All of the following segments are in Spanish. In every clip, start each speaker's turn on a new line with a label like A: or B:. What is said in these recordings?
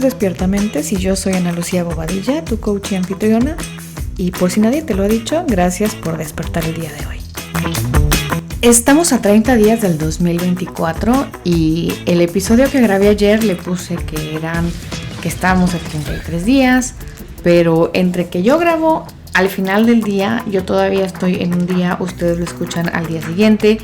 A: Despierta Mentes y yo soy Ana Lucía Bobadilla, tu coach y anfitriona. Y por si nadie te lo ha dicho, gracias por despertar el día de hoy. Estamos a 30 días del 2024 y el episodio que grabé ayer le puse que estábamos a 33 días, pero entre que yo grabo al final del día, yo todavía estoy en un día, ustedes lo escuchan al día siguiente,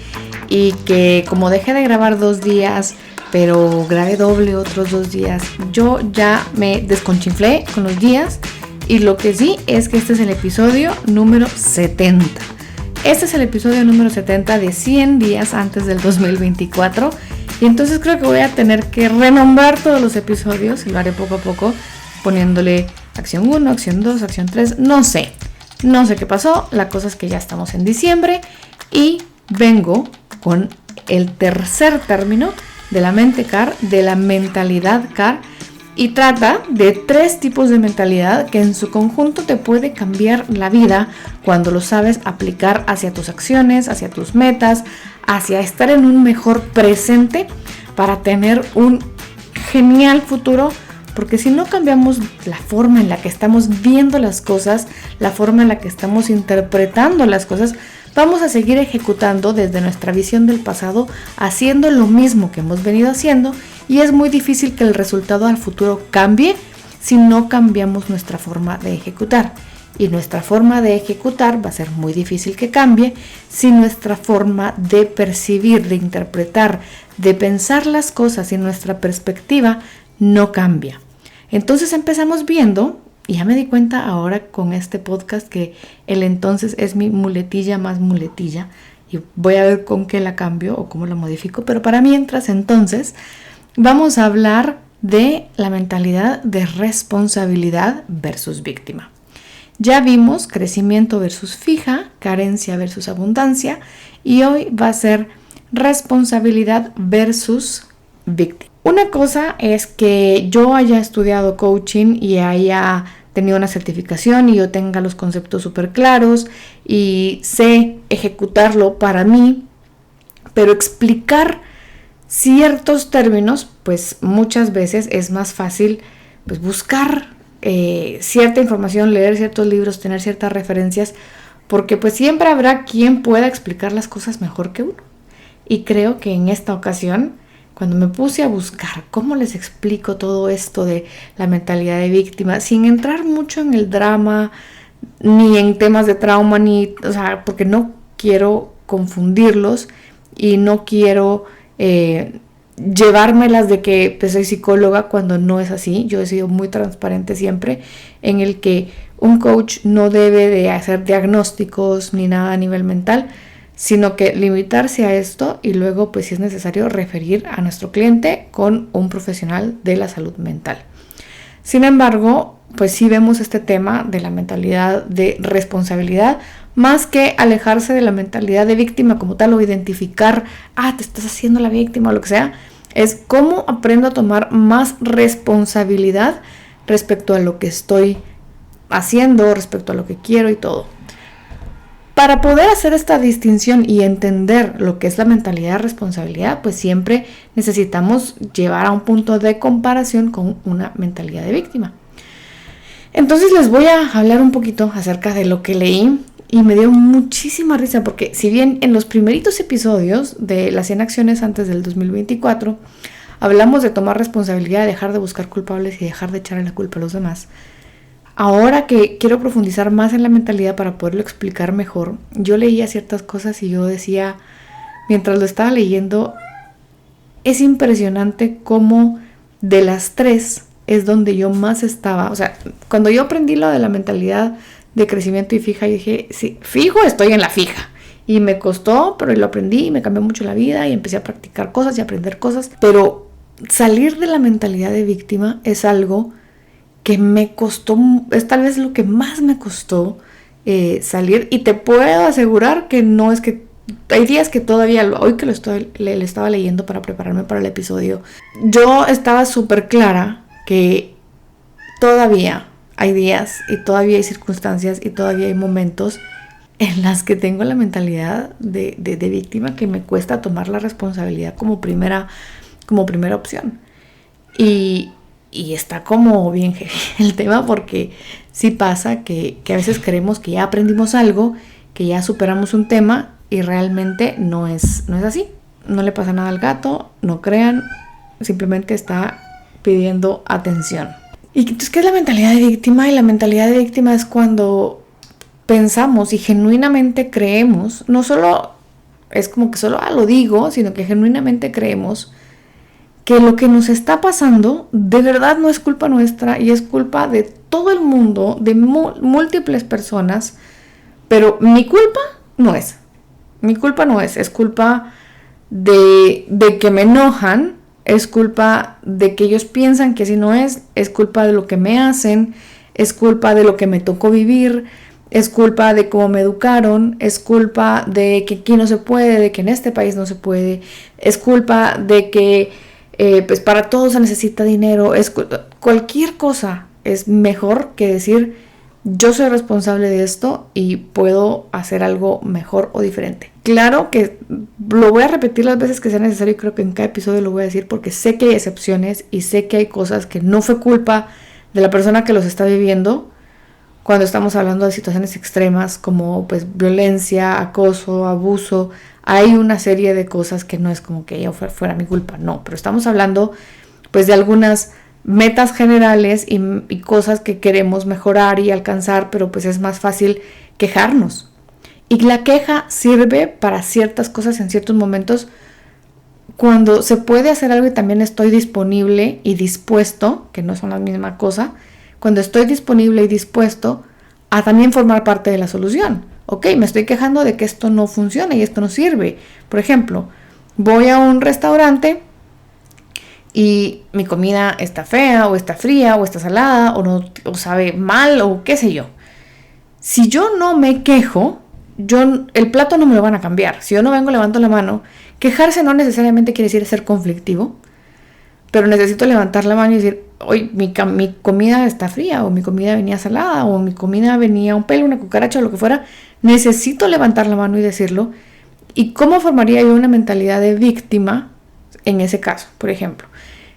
A: y que como dejé de grabar 2 días, pero grabé doble otros 2 días, yo ya me desconchinflé con los días, y lo que sí es que este es el episodio número 70. Este es el episodio número 70 de 100 días antes del 2024, y entonces creo que voy a tener que renombrar todos los episodios, y lo haré poco a poco, poniéndole acción 1, acción 2, acción 3, no sé qué pasó. La cosa es que ya estamos en diciembre y vengo con el tercer término de la mente CAR, de la mentalidad CAR, y trata de 3 tipos de mentalidad que en su conjunto te puede cambiar la vida cuando lo sabes aplicar hacia tus acciones, hacia tus metas, hacia estar en un mejor presente para tener un genial futuro. Porque si no cambiamos la forma en la que estamos viendo las cosas, la forma en la que estamos interpretando las cosas, vamos a seguir ejecutando desde nuestra visión del pasado, haciendo lo mismo que hemos venido haciendo, y es muy difícil que el resultado al futuro cambie si no cambiamos nuestra forma de ejecutar. Y nuestra forma de ejecutar va a ser muy difícil que cambie si nuestra forma de percibir, de interpretar, de pensar las cosas y nuestra perspectiva no cambia. Entonces empezamos viendo, y ya me di cuenta ahora con este podcast que el entonces es mi muletilla más muletilla, y voy a ver con qué la cambio o cómo la modifico, pero para mientras entonces vamos a hablar de la mentalidad de responsabilidad versus víctima. Ya vimos crecimiento versus fija, carencia versus abundancia, y hoy va a ser responsabilidad versus víctima. Una cosa es que yo haya estudiado coaching y haya tenido una certificación y yo tenga los conceptos súper claros y sé ejecutarlo para mí, pero explicar ciertos términos, pues muchas veces es más fácil pues buscar cierta información, leer ciertos libros, tener ciertas referencias, porque pues siempre habrá quien pueda explicar las cosas mejor que uno. Y creo que en esta ocasión, cuando me puse a buscar cómo les explico todo esto de la mentalidad de víctima, sin entrar mucho en el drama, ni en temas de trauma, porque no quiero confundirlos y no quiero llevármelas de que pues, soy psicóloga cuando no es así. Yo he sido muy transparente siempre en el que un coach no debe de hacer diagnósticos ni nada a nivel mental, sino que limitarse a esto y luego, pues si es necesario, referir a nuestro cliente con un profesional de la salud mental. Sin embargo, pues sí vemos este tema de la mentalidad de responsabilidad, más que alejarse de la mentalidad de víctima como tal o identificar, te estás haciendo la víctima o lo que sea, es cómo aprendo a tomar más responsabilidad respecto a lo que estoy haciendo, respecto a lo que quiero y todo. Para poder hacer esta distinción y entender lo que es la mentalidad de responsabilidad, pues siempre necesitamos llevar a un punto de comparación con una mentalidad de víctima. Entonces les voy a hablar un poquito acerca de lo que leí y me dio muchísima risa porque si bien en los primeritos episodios de las 100 acciones antes del 2024 hablamos de tomar responsabilidad, dejar de buscar culpables y dejar de echarle la culpa a los demás, ahora que quiero profundizar más en la mentalidad para poderlo explicar mejor, yo leía ciertas cosas y yo decía, mientras lo estaba leyendo, es impresionante cómo de las 3 es donde yo más estaba. O sea, cuando yo aprendí lo de la mentalidad de crecimiento y fija, yo dije, sí, fijo, estoy en la fija. Y me costó, pero lo aprendí y me cambió mucho la vida y empecé a practicar cosas y aprender cosas. Pero salir de la mentalidad de víctima es algo que me costó, es tal vez lo que más me costó salir, y te puedo asegurar que no es que, hay días que todavía, hoy que le estaba leyendo para prepararme para el episodio, yo estaba súper clara que todavía hay días y todavía hay circunstancias y todavía hay momentos en las que tengo la mentalidad de víctima, que me cuesta tomar la responsabilidad como primera opción. Y Y está como bien heavy el tema, porque sí pasa que a veces creemos que ya aprendimos algo, que ya superamos un tema, y realmente no es así. No le pasa nada al gato, no crean, simplemente está pidiendo atención. ¿Y entonces qué es la mentalidad de víctima? Y la mentalidad de víctima es cuando pensamos y genuinamente creemos, no solo es como que solo lo digo, sino que genuinamente creemos que lo que nos está pasando de verdad no es culpa nuestra y es culpa de todo el mundo, de múltiples personas, pero mi culpa no es. Mi culpa no es culpa de que me enojan, es culpa de que ellos piensan que así no es culpa de lo que me hacen, es culpa de lo que me tocó vivir, es culpa de cómo me educaron, es culpa de que aquí no se puede, de que en este país no se puede, es culpa de que pues para todo se necesita dinero, cualquier cosa es mejor que decir yo soy responsable de esto y puedo hacer algo mejor o diferente. Claro que lo voy a repetir las veces que sea necesario y creo que en cada episodio lo voy a decir porque sé que hay excepciones y sé que hay cosas que no fue culpa de la persona que los está viviendo cuando estamos hablando de situaciones extremas como pues violencia, acoso, abuso. Hay una serie de cosas que no es como que ya fuera mi culpa, no, pero estamos hablando pues de algunas metas generales y cosas que queremos mejorar y alcanzar, pero pues es más fácil quejarnos. Y la queja sirve para ciertas cosas en ciertos momentos cuando se puede hacer algo y también estoy disponible y dispuesto, que no son la misma cosa, cuando estoy disponible y dispuesto a también formar parte de la solución. Ok, me estoy quejando de que esto no funciona y esto no sirve. Por ejemplo, voy a un restaurante y mi comida está fea o está fría o está salada o sabe mal o qué sé yo. Si yo no me quejo, el plato no me lo van a cambiar. Si yo no vengo, levanto la mano. Quejarse no necesariamente quiere decir ser conflictivo, pero necesito levantar la mano y decir, oye, mi comida está fría, o mi comida venía salada, o mi comida venía un pelo, una cucaracha, o lo que fuera. Necesito levantar la mano y decirlo. ¿Y cómo formaría yo una mentalidad de víctima en ese caso? Por ejemplo,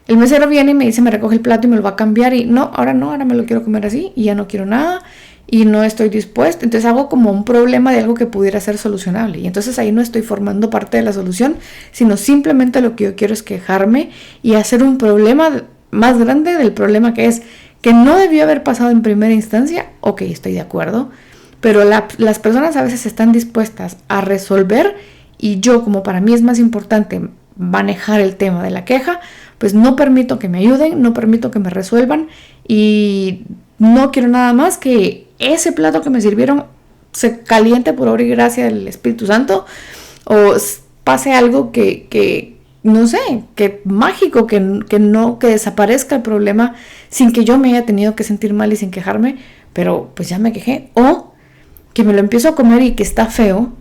A: el mesero viene y me dice, me recoge el plato y me lo va a cambiar, y no, ahora me lo quiero comer así, y ya no quiero nada, y no estoy dispuesta. Entonces hago como un problema de algo que pudiera ser solucionable, y entonces ahí no estoy formando parte de la solución, sino simplemente lo que yo quiero es quejarme y hacer un problema más grande del problema que es, que no debió haber pasado en primera instancia. Ok, estoy de acuerdo, pero las personas a veces están dispuestas a resolver, y yo, como para mí es más importante manejar el tema de la queja, pues no permito que me ayuden, no permito que me resuelvan, y no quiero nada más que ese plato que me sirvieron se caliente por obra y gracia del Espíritu Santo, o pase algo que no sé, que mágico, que desaparezca el problema sin que yo me haya tenido que sentir mal y sin quejarme, pero pues ya me quejé. O que me lo empiezo a comer y que está feo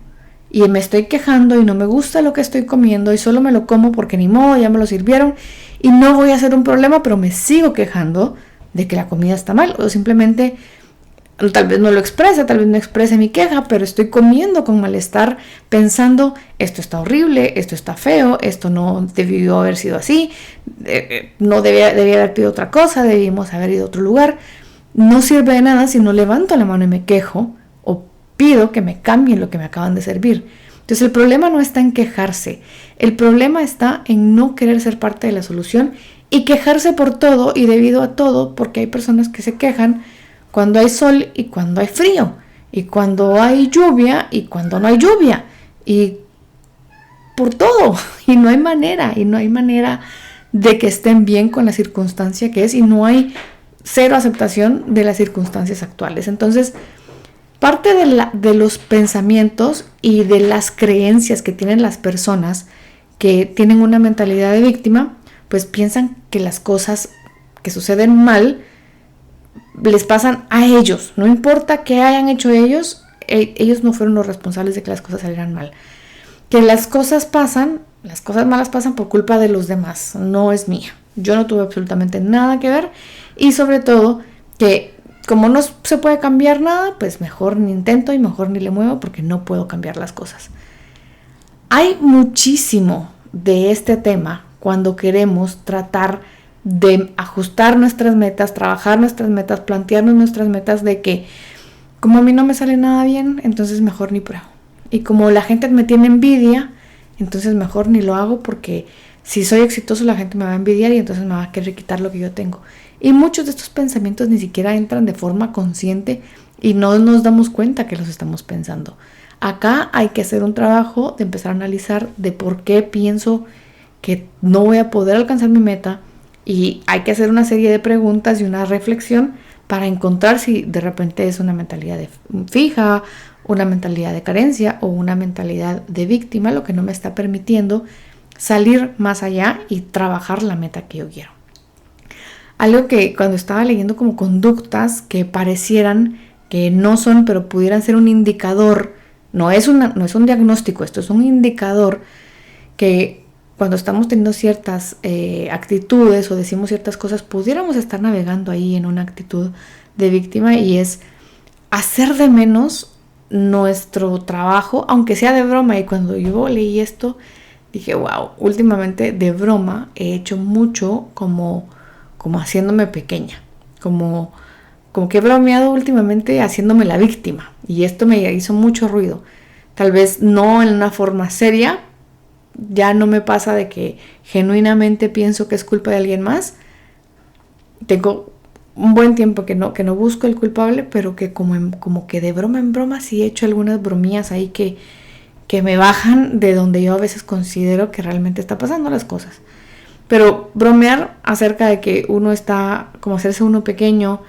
A: y me estoy quejando y no me gusta lo que estoy comiendo y solo me lo como porque ni modo, ya me lo sirvieron y no voy a hacer un problema, pero me sigo quejando de que la comida está mal, o simplemente tal vez no lo exprese, tal vez no exprese mi queja, pero estoy comiendo con malestar pensando, esto está horrible, esto está feo, esto no debió haber sido así, no debía haber pedido otra cosa, debimos haber ido a otro lugar. No sirve de nada si no levanto la mano y me quejo o pido que me cambien lo que me acaban de servir. Entonces el problema no está en quejarse, el problema está en no querer ser parte de la solución y quejarse por todo y debido a todo, porque hay personas que se quejan cuando hay sol y cuando hay frío, y cuando hay lluvia y cuando no hay lluvia, y por todo, y no hay manera de que estén bien con la circunstancia que es, y no hay cero aceptación de las circunstancias actuales. Entonces, parte de los pensamientos y de las creencias que tienen las personas que tienen una mentalidad de víctima, pues piensan que las cosas que suceden mal les pasan a ellos, no importa qué hayan hecho ellos, ellos no fueron los responsables de que las cosas salieran mal. Que las cosas malas pasan por culpa de los demás, no es mía. Yo no tuve absolutamente nada que ver, y sobre todo que como no se puede cambiar nada, pues mejor ni intento y mejor ni le muevo porque no puedo cambiar las cosas. Hay muchísimo de este tema cuando queremos tratar de ajustar nuestras metas, trabajar nuestras metas, plantearnos nuestras metas, de que como a mí no me sale nada bien, entonces mejor ni pruebo. Y como la gente me tiene envidia, entonces mejor ni lo hago, porque si soy exitoso la gente me va a envidiar y entonces me va a querer quitar lo que yo tengo. Y muchos de estos pensamientos ni siquiera entran de forma consciente y no nos damos cuenta que los estamos pensando. Acá hay que hacer un trabajo de empezar a analizar de por qué pienso que no voy a poder alcanzar mi meta, y hay que hacer una serie de preguntas y una reflexión para encontrar si de repente es una mentalidad fija, una mentalidad de carencia o una mentalidad de víctima, lo que no me está permitiendo salir más allá y trabajar la meta que yo quiero. Algo que cuando estaba leyendo como conductas que parecieran que no son, pero pudieran ser un indicador, no es un diagnóstico, esto es un indicador que cuando estamos teniendo ciertas actitudes o decimos ciertas cosas, pudiéramos estar navegando ahí en una actitud de víctima, y es hacer de menos nuestro trabajo, aunque sea de broma. Y cuando yo leí esto, dije, wow, últimamente de broma he hecho mucho como haciéndome pequeña, como que he bromeado últimamente haciéndome la víctima, y esto me hizo mucho ruido. Tal vez no en una forma seria, ya no me pasa de que genuinamente pienso que es culpa de alguien más. Tengo un buen tiempo que no busco el culpable, pero que como que de broma en broma sí he hecho algunas bromillas ahí que me bajan de donde yo a veces considero que realmente está pasando las cosas. Pero bromear acerca de que uno está como hacerse uno pequeño,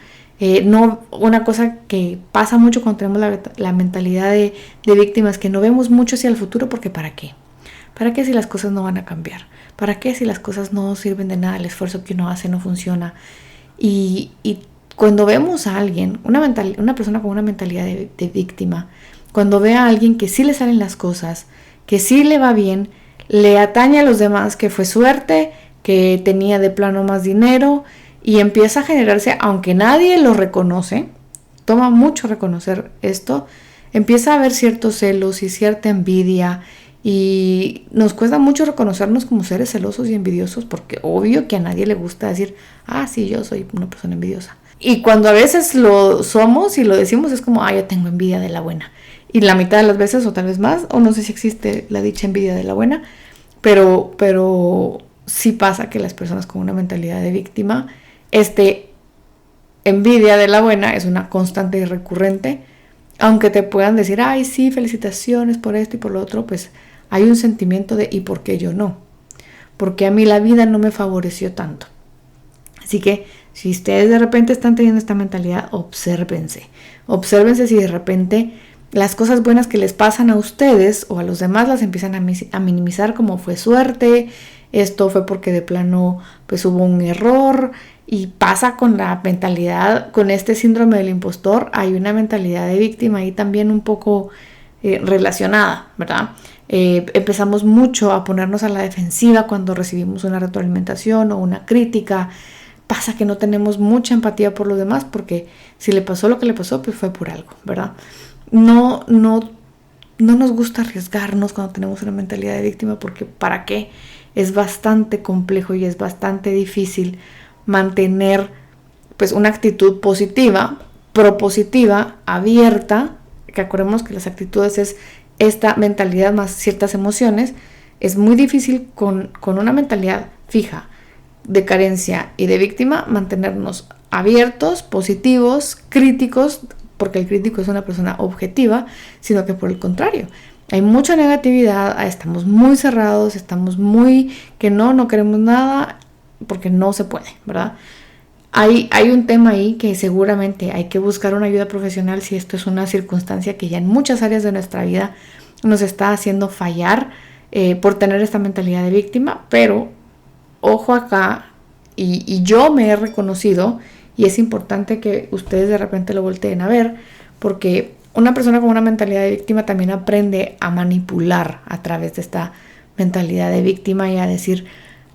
A: no, una cosa que pasa mucho cuando tenemos la mentalidad de víctimas, que no vemos mucho hacia el futuro, porque ¿para qué? ¿Para qué si las cosas no van a cambiar? ¿Para qué si las cosas no sirven de nada? El esfuerzo que uno hace no funciona. Y cuando vemos a alguien, una persona con una mentalidad de víctima, cuando ve a alguien que sí le salen las cosas, que sí le va bien, le atañe a los demás, que fue suerte, que tenía de plano más dinero, y empieza a generarse, aunque nadie lo reconoce, toma mucho reconocer esto, empieza a haber ciertos celos y cierta envidia. Y nos cuesta mucho reconocernos como seres celosos y envidiosos, porque obvio que a nadie le gusta decir, sí, yo soy una persona envidiosa. Y cuando a veces lo somos y lo decimos, es como, yo tengo envidia de la buena. Y la mitad de las veces, o tal vez más, o no sé si existe la dicha envidia de la buena, pero sí pasa que las personas con una mentalidad de víctima, envidia de la buena es una constante y recurrente. Aunque te puedan decir, sí, felicitaciones por esto y por lo otro, pues hay un sentimiento de ¿y por qué yo no? Porque a mí la vida no me favoreció tanto. Así que si ustedes de repente están teniendo esta mentalidad, obsérvense si de repente las cosas buenas que les pasan a ustedes o a los demás las empiezan a minimizar como fue suerte, esto fue porque de plano pues hubo un error. Y pasa con la mentalidad, con este síndrome del impostor, hay una mentalidad de víctima ahí también un poco relacionada, ¿verdad? Empezamos mucho a ponernos a la defensiva cuando recibimos una retroalimentación o una crítica. Pasa que no tenemos mucha empatía por los demás, porque si le pasó lo que le pasó, pues fue por algo, ¿verdad? No nos gusta arriesgarnos cuando tenemos una mentalidad de víctima, porque ¿para qué? Es bastante complejo y es bastante difícil mantener pues una actitud positiva, propositiva, abierta, que acordemos que las actitudes es esta mentalidad más ciertas emociones. Es muy difícil con una mentalidad fija de carencia y de víctima mantenernos abiertos, positivos, críticos, porque el crítico es una persona objetiva, sino que por el contrario, hay mucha negatividad, estamos muy cerrados, estamos muy que no queremos nada, porque no se puede, ¿verdad? Hay un tema ahí que seguramente hay que buscar una ayuda profesional si esto es una circunstancia que ya en muchas áreas de nuestra vida nos está haciendo fallar por tener esta mentalidad de víctima. Pero ojo acá, y yo me he reconocido, y es importante que ustedes de repente lo volteen a ver, porque una persona con una mentalidad de víctima también aprende a manipular a través de esta mentalidad de víctima y a decirle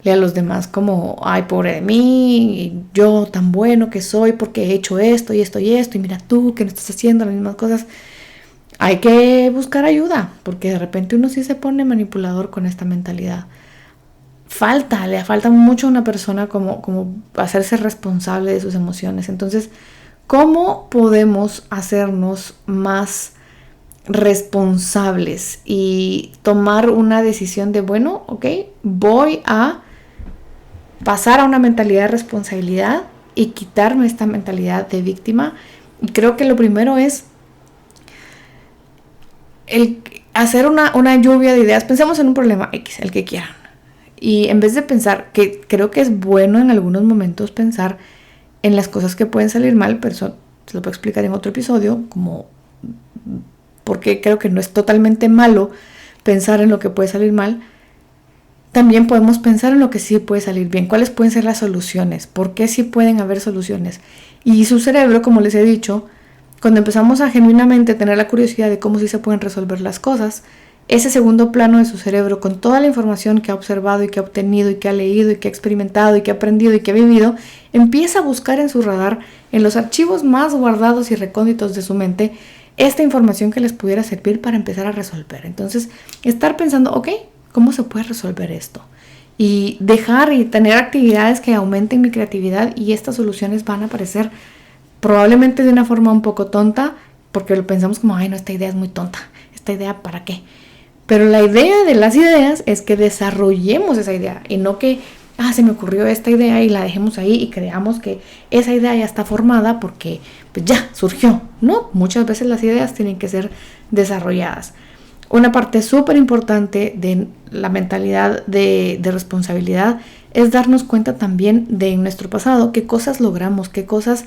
A: a los demás como, pobre de mí, yo tan bueno que soy porque he hecho esto y esto y esto, y mira tú que no estás haciendo las mismas cosas. Hay que buscar ayuda, porque de repente uno sí se pone manipulador con esta mentalidad. le falta mucho a una persona como hacerse responsable de sus emociones. Entonces, ¿cómo podemos hacernos más responsables y tomar una decisión de, bueno, ok, voy a pasar a una mentalidad de responsabilidad y quitarme esta mentalidad de víctima? Y creo que lo primero es el hacer una lluvia de ideas. Pensemos en un problema X, el que quieran. Y en vez de pensar, que creo que es bueno en algunos momentos pensar en las cosas que pueden salir mal, pero eso se lo puedo explicar en otro episodio, como porque creo que no es totalmente malo pensar en lo que puede salir mal. También podemos pensar en lo que sí puede salir bien, cuáles pueden ser las soluciones, por qué sí pueden haber soluciones. Y su cerebro, como les he dicho, cuando empezamos a genuinamente tener la curiosidad de cómo sí se pueden resolver las cosas, ese segundo plano de su cerebro, con toda la información que ha observado y que ha obtenido y que ha leído y que ha experimentado y que ha aprendido y que ha vivido, empieza a buscar en su radar, en los archivos más guardados y recónditos de su mente, esta información que les pudiera servir para empezar a resolver. Entonces, estar pensando, ok, ¿cómo se puede resolver esto? Y dejar y tener actividades que aumenten mi creatividad, y estas soluciones van a aparecer probablemente de una forma un poco tonta, porque lo pensamos como, ay no, esta idea es muy tonta, esta idea ¿para qué? Pero la idea de las ideas es que desarrollemos esa idea y no que, se me ocurrió esta idea y la dejemos ahí y creamos que esa idea ya está formada porque pues ya surgió. No, muchas veces las ideas tienen que ser desarrolladas. Una parte súper importante de la mentalidad de responsabilidad es darnos cuenta también de nuestro pasado, qué cosas logramos, qué cosas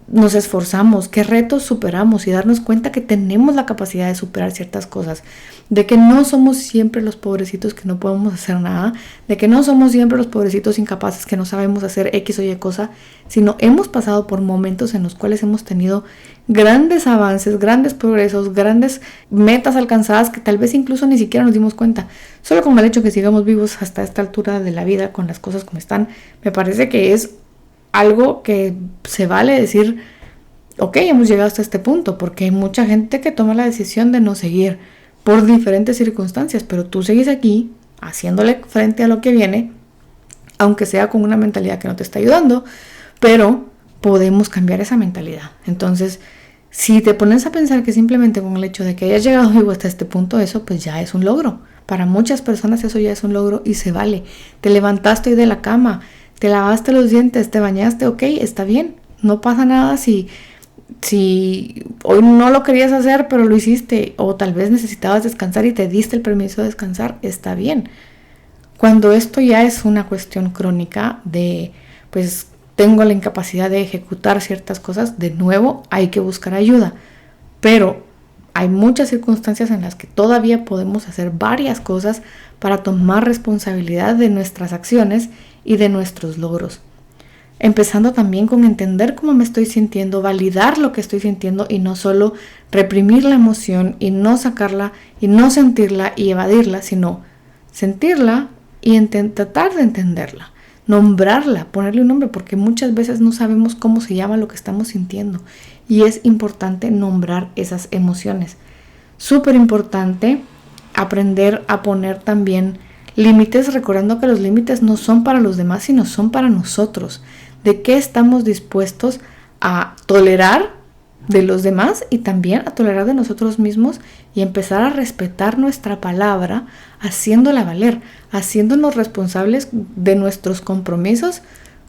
A: nos esforzamos, qué retos superamos, y darnos cuenta que tenemos la capacidad de superar ciertas cosas, de que no somos siempre los pobrecitos que no podemos hacer nada, de que no somos siempre los pobrecitos incapaces que no sabemos hacer X o Y cosa, sino hemos pasado por momentos en los cuales hemos tenido grandes avances, grandes progresos, grandes metas alcanzadas que tal vez incluso ni siquiera nos dimos cuenta. Solo con el hecho que sigamos vivos hasta esta altura de la vida con las cosas como están, me parece que es algo que se vale decir, ok, hemos llegado hasta este punto, porque hay mucha gente que toma la decisión de no seguir por diferentes circunstancias, pero tú sigues aquí haciéndole frente a lo que viene, aunque sea con una mentalidad que no te está ayudando, pero podemos cambiar esa mentalidad. Entonces, si te pones a pensar que simplemente con el hecho de que hayas llegado vivo hasta este punto, eso pues ya es un logro. Para muchas personas eso ya es un logro y se vale. Te levantaste hoy de la cama, te lavaste los dientes, te bañaste, ok, está bien. No pasa nada si hoy no lo querías hacer, pero lo hiciste, o tal vez necesitabas descansar y te diste el permiso de descansar, está bien. Cuando esto ya es una cuestión crónica de, pues, tengo la incapacidad de ejecutar ciertas cosas, de nuevo hay que buscar ayuda. Pero hay muchas circunstancias en las que todavía podemos hacer varias cosas para tomar responsabilidad de nuestras acciones y de nuestros logros. Empezando también con entender cómo me estoy sintiendo, validar lo que estoy sintiendo y no solo reprimir la emoción y no sacarla y no sentirla y evadirla, sino sentirla y tratar de entenderla, nombrarla, ponerle un nombre, porque muchas veces no sabemos cómo se llama lo que estamos sintiendo y es importante nombrar esas emociones. Súper importante aprender a poner también límites, recordando que los límites no son para los demás, sino son para nosotros. De qué estamos dispuestos a tolerar de los demás y también a tolerar de nosotros mismos, y empezar a respetar nuestra palabra, haciéndola valer, haciéndonos responsables de nuestros compromisos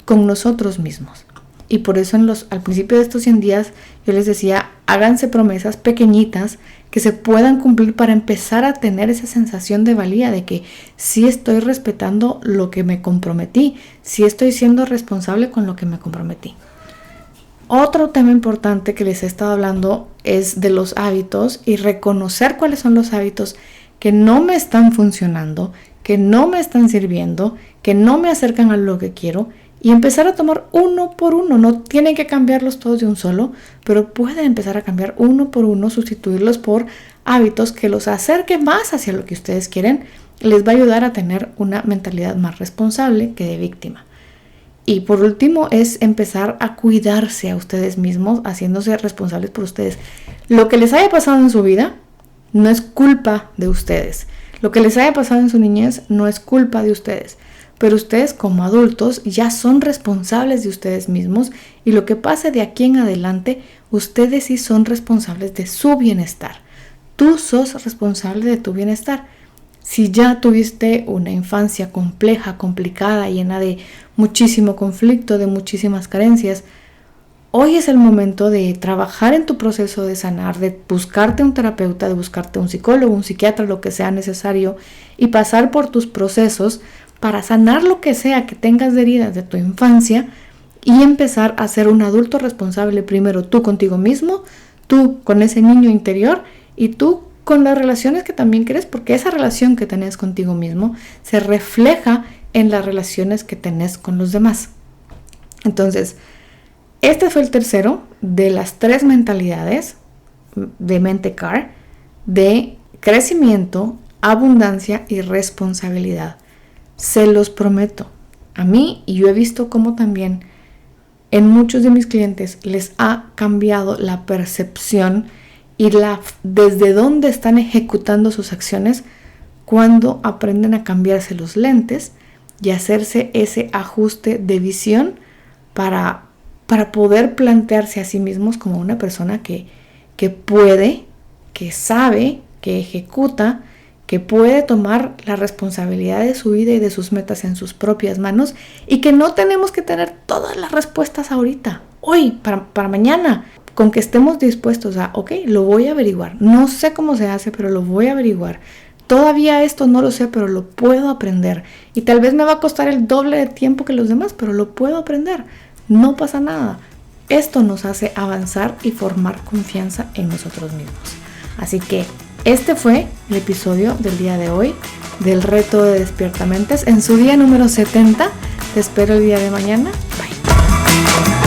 A: con nosotros mismos. Y por eso al principio de estos 100 días yo les decía, háganse promesas pequeñitas que se puedan cumplir para empezar a tener esa sensación de valía, de que sí estoy respetando lo que me comprometí, sí estoy siendo responsable con lo que me comprometí. Otro tema importante que les he estado hablando es de los hábitos, y reconocer cuáles son los hábitos que no me están funcionando, que no me están sirviendo, que no me acercan a lo que quiero, y empezar a tomar uno por uno. No tienen que cambiarlos todos de un solo, pero pueden empezar a cambiar uno por uno, sustituirlos por hábitos que los acerquen más hacia lo que ustedes quieren. Les va a ayudar a tener una mentalidad más responsable que de víctima. Y por último es empezar a cuidarse a ustedes mismos, haciéndose responsables por ustedes. Lo que les haya pasado en su vida no es culpa de ustedes. Lo que les haya pasado en su niñez no es culpa de ustedes. pero ustedes como adultos ya son responsables de ustedes mismos y lo que pase de aquí en adelante, ustedes sí son responsables de su bienestar. Tú sos responsable de tu bienestar. Si ya tuviste una infancia compleja, complicada, llena de muchísimo conflicto, de muchísimas carencias, hoy es el momento de trabajar en tu proceso de sanar, de buscarte un terapeuta, de buscarte un psicólogo, un psiquiatra, lo que sea necesario y pasar por tus procesos para sanar lo que sea que tengas de heridas de tu infancia y empezar a ser un adulto responsable primero tú contigo mismo, tú con ese niño interior y tú con las relaciones que también quieres, porque esa relación que tenés contigo mismo se refleja en las relaciones que tenés con los demás. Entonces, este fue el tercero de las 3 mentalidades de Mente Car de crecimiento, abundancia y responsabilidad. Se los prometo. A mí, y yo he visto cómo también en muchos de mis clientes les ha cambiado la percepción y desde dónde están ejecutando sus acciones cuando aprenden a cambiarse los lentes y hacerse ese ajuste de visión para poder plantearse a sí mismos como una persona que puede, que sabe, que ejecuta, que puede tomar la responsabilidad de su vida y de sus metas en sus propias manos y que no tenemos que tener todas las respuestas ahorita, hoy, para mañana, con que estemos dispuestos a, ok, lo voy a averiguar, no sé cómo se hace, pero lo voy a averiguar. Todavía esto no lo sé, pero lo puedo aprender y tal vez me va a costar el doble de tiempo que los demás, pero lo puedo aprender. No pasa nada. Esto nos hace avanzar y formar confianza en nosotros mismos. Así que este fue el episodio del día de hoy del reto de Despierta Mentes en su día número 70. Te espero el día de mañana. Bye.